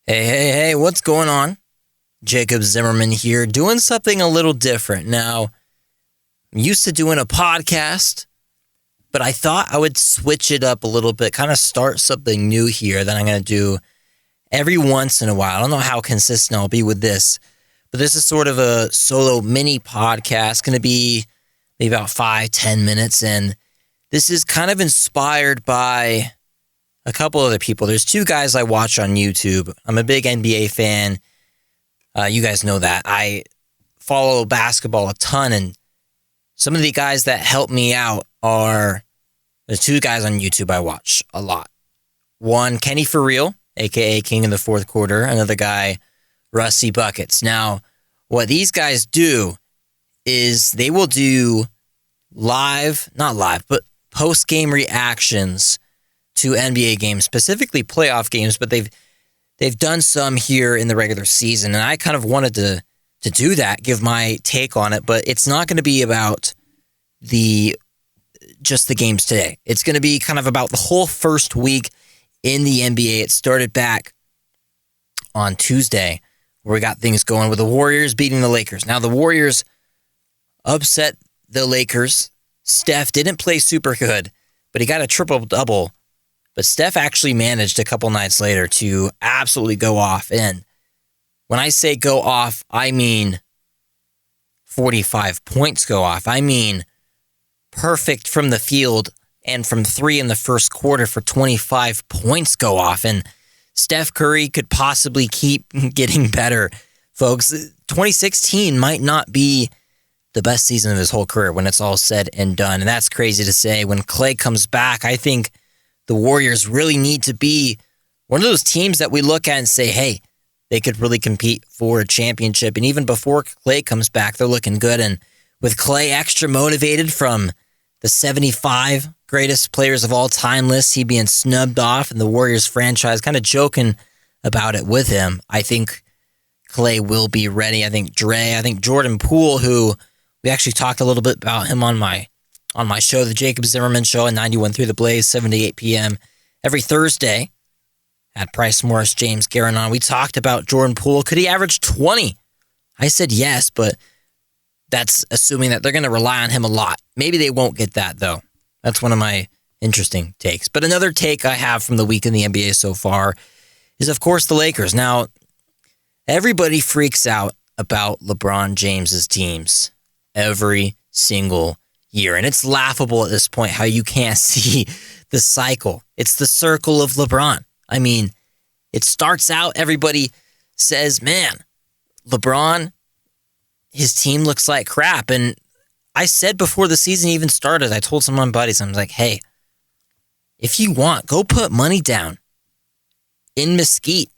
Hey, what's going on? Jacob Zimmerman here, doing something a little different. Now, I'm used to doing a podcast, but I thought I would switch it up a little bit, kind of start something new here that I'm going to do every once in a while. I don't know how consistent I'll be with this, but this is sort of a solo mini podcast, going to be maybe about 5-10 minutes, and this is kind of inspired by a couple other people. There's two guys I watch on YouTube. I'm a big NBA fan. You guys know that. I follow basketball a ton, and some of the guys that help me out are the two guys on YouTube I watch a lot. One, Kenny For Real, a.k.a. King of the Fourth Quarter. Another guy, Rusty Buckets. Now, what these guys do is they will do not live, but post-game reactions to NBA games, specifically playoff games, but they've done some here in the regular season, and I kind of wanted to do that, give my take on it, but it's not going to be about just the games today. It's going to be kind of about the whole first week in the NBA. It started back on Tuesday, where we got things going with the Warriors beating the Lakers. Now, the Warriors upset the Lakers. Steph didn't play super good, but he got a triple-double. But Steph actually managed a couple nights later to absolutely go off. And when I say go off, I mean 45 points go off. I mean perfect from the field and from three in the first quarter for 25 points go off. And Steph Curry could possibly keep getting better, folks. 2016 might not be the best season of his whole career when it's all said and done. And that's crazy to say. When Clay comes back, I think the Warriors really need to be one of those teams that we look at and say, hey, they could really compete for a championship. And even before Clay comes back, they're looking good. And with Clay extra motivated from the 75 greatest players of all time list, he being snubbed off, and the Warriors franchise kind of joking about it with him, I think Clay will be ready. I think Jordan Poole, who we actually talked a little bit about him on my show, the Jacob Zimmerman Show, at 91.3 The Blaze, 7 to 8 p.m. every Thursday. Had Price Morris, James Guerin on. We talked about Jordan Poole. Could he average 20? I said yes, but that's assuming that they're going to rely on him a lot. Maybe they won't get that, though. That's one of my interesting takes. But another take I have from the week in the NBA so far is, of course, the Lakers. Now, everybody freaks out about LeBron James's teams every single year. And it's laughable at this point how you can't see the cycle. It's the circle of LeBron. I mean, it starts out, everybody says, man, LeBron, his team looks like crap. And I said before the season even started, I told some of my buddies, I'm like, hey, if you want, go put money down in Mesquite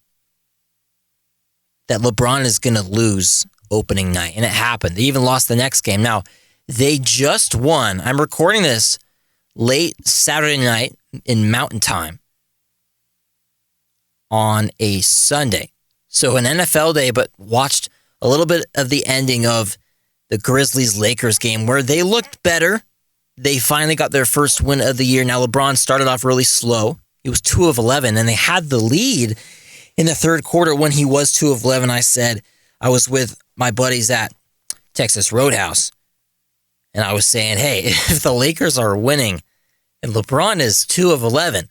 that LeBron is going to lose opening night. And it happened. They even lost the next game. Now, they just won. I'm recording this late Saturday night in Mountain Time on a Sunday. So an NFL day, but watched a little bit of the ending of the Grizzlies-Lakers game where they looked better. They finally got their first win of the year. Now, LeBron started off really slow. He was 2 of 11, and they had the lead in the third quarter when he was 2 of 11. I said, I was with my buddies at Texas Roadhouse, and I was saying, hey, if the Lakers are winning and LeBron is 2 of 11,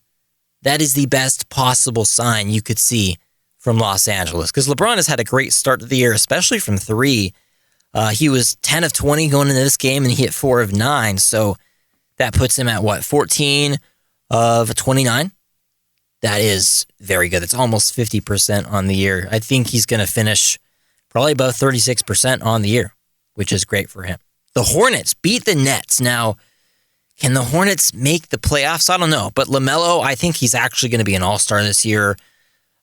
that is the best possible sign you could see from Los Angeles. Because LeBron has had a great start to the year, especially from 3. He was 10 of 20 going into this game, and he hit 4 of 9. So that puts him at, 14 of 29? That is very good. That's almost 50% on the year. I think he's going to finish probably about 36% on the year, which is great for him. The Hornets beat the Nets. Now, can the Hornets make the playoffs? I don't know. But LaMelo, I think he's actually going to be an all-star this year.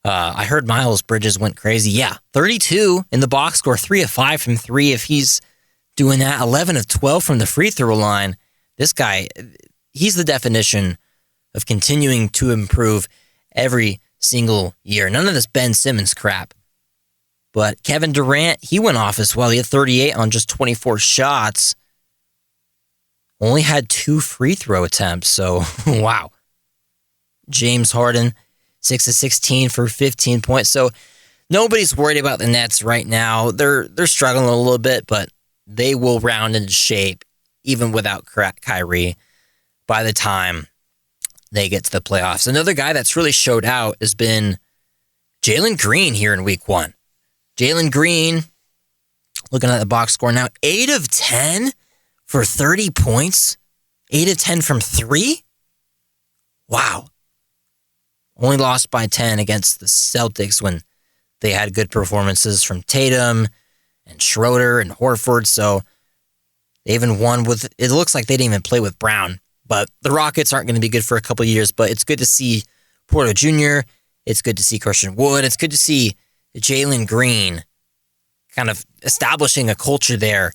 I heard Miles Bridges went crazy. Yeah, 32 in the box score, 3 of 5 from 3. If he's doing that, 11 of 12 from the free throw line, this guy, he's the definition of continuing to improve every single year. None of this Ben Simmons crap. But Kevin Durant, he went off as well. He had 38 on just 24 shots. Only had 2 free throw attempts, so wow. James Harden, 6 of 16 for 15 points. So nobody's worried about the Nets right now. They're struggling a little bit, but they will round into shape even without Kyrie by the time they get to the playoffs. Another guy that's really showed out has been Jalen Green here in week 1. Jalen Green, looking at the box score now, 8 of 10 for 30 points. 8 of 10 from 3? Wow. Only lost by 10 against the Celtics when they had good performances from Tatum and Schroeder and Horford. So they even won with, it looks like they didn't even play with Brown. But the Rockets aren't going to be good for a couple of years. But it's good to see Porter Jr. It's good to see Christian Wood. It's good to see Jalen Green kind of establishing a culture there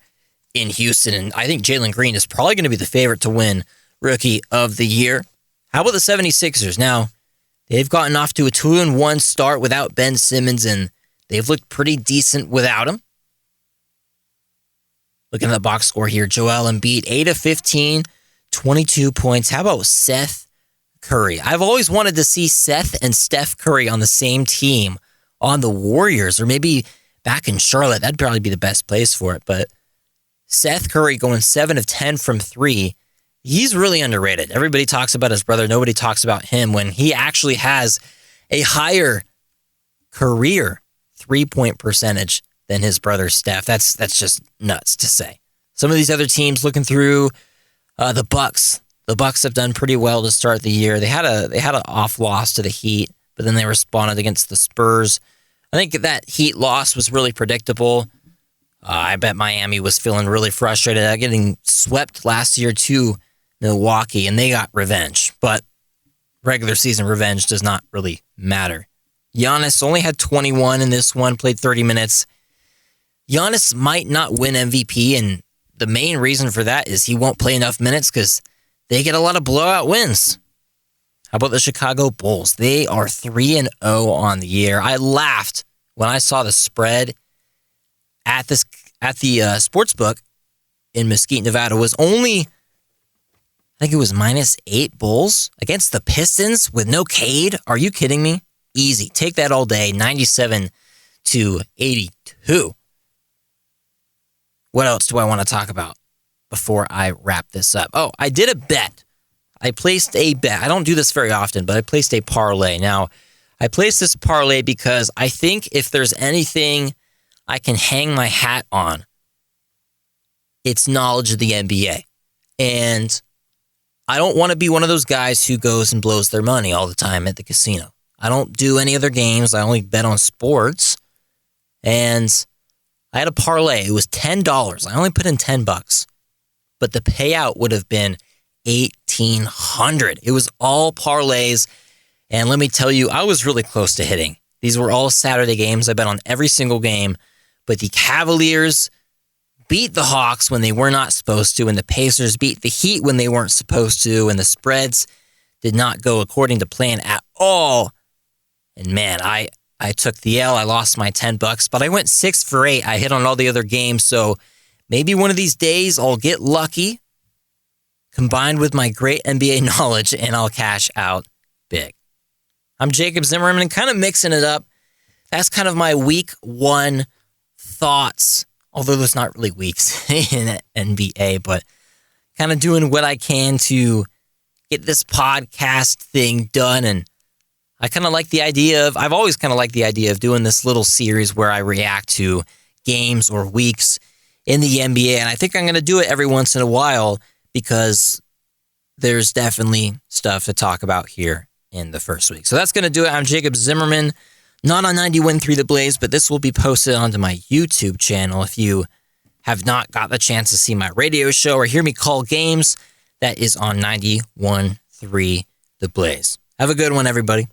in Houston. And I think Jalen Green is probably going to be the favorite to win Rookie of the Year. How about the 76ers? Now, they've gotten off to a 2-1 start without Ben Simmons, and they've looked pretty decent without him. Looking at the box score here, Joel Embiid, 8 of 15, 22 points. How about Seth Curry? I've always wanted to see Seth and Steph Curry on the same team on the Warriors, or maybe back in Charlotte. That'd probably be the best place for it. But Seth Curry going 7 of 10 from 3. He's really underrated. Everybody talks about his brother. Nobody talks about him when he actually has a higher career 3-point percentage than his brother Steph. That's just nuts to say. Some of these other teams looking through the Bucks. The Bucks have done pretty well to start the year. They had an off loss to the Heat, but then they responded against the Spurs. I think that Heat loss was really predictable. I bet Miami was feeling really frustrated at getting swept last year to Milwaukee, and they got revenge. But regular season revenge does not really matter. Giannis only had 21 in this one, played 30 minutes. Giannis might not win MVP, and the main reason for that is he won't play enough minutes because they get a lot of blowout wins. How about the Chicago Bulls? They are 3-0 on the year. I laughed when I saw the spread at the sportsbook in Mesquite, Nevada. Was only, I think it was -8 Bulls against the Pistons with no Cade. Are you kidding me? Easy. Take that all day. 97-82. What else do I want to talk about before I wrap this up? Oh, I did a bet. I placed a bet. I don't do this very often, but I placed a parlay. Now, I placed this parlay because I think if there's anything I can hang my hat on, it's knowledge of the NBA. And I don't want to be one of those guys who goes and blows their money all the time at the casino. I don't do any other games. I only bet on sports. And I had a parlay. It was $10. I only put in $10, but the payout would have been $1,800. It was all parlays. And let me tell you, I was really close to hitting. These were all Saturday games. I bet on every single game. But the Cavaliers beat the Hawks when they were not supposed to, and the Pacers beat the Heat when they weren't supposed to, and the spreads did not go according to plan at all. And man, I took the L. I lost my $10, but I went 6 for 8. I hit on all the other games, so maybe one of these days I'll get lucky, combined with my great NBA knowledge, and I'll cash out big. I'm Jacob Zimmerman, and kind of mixing it up. That's kind of my week 1 thoughts, although there's not really weeks in NBA, but kind of doing what I can to get this podcast thing done. And I kind of like the idea of, I've always kind of liked the idea of doing this little series where I react to games or weeks in the NBA. And I think I'm going to do it every once in a while because there's definitely stuff to talk about here in the first week. So that's going to do it. I'm Jacob Zimmerman, not on 91.3 The Blaze, but this will be posted onto my YouTube channel. If you have not got the chance to see my radio show or hear me call games, that is on 91.3 The Blaze. Have a good one, everybody.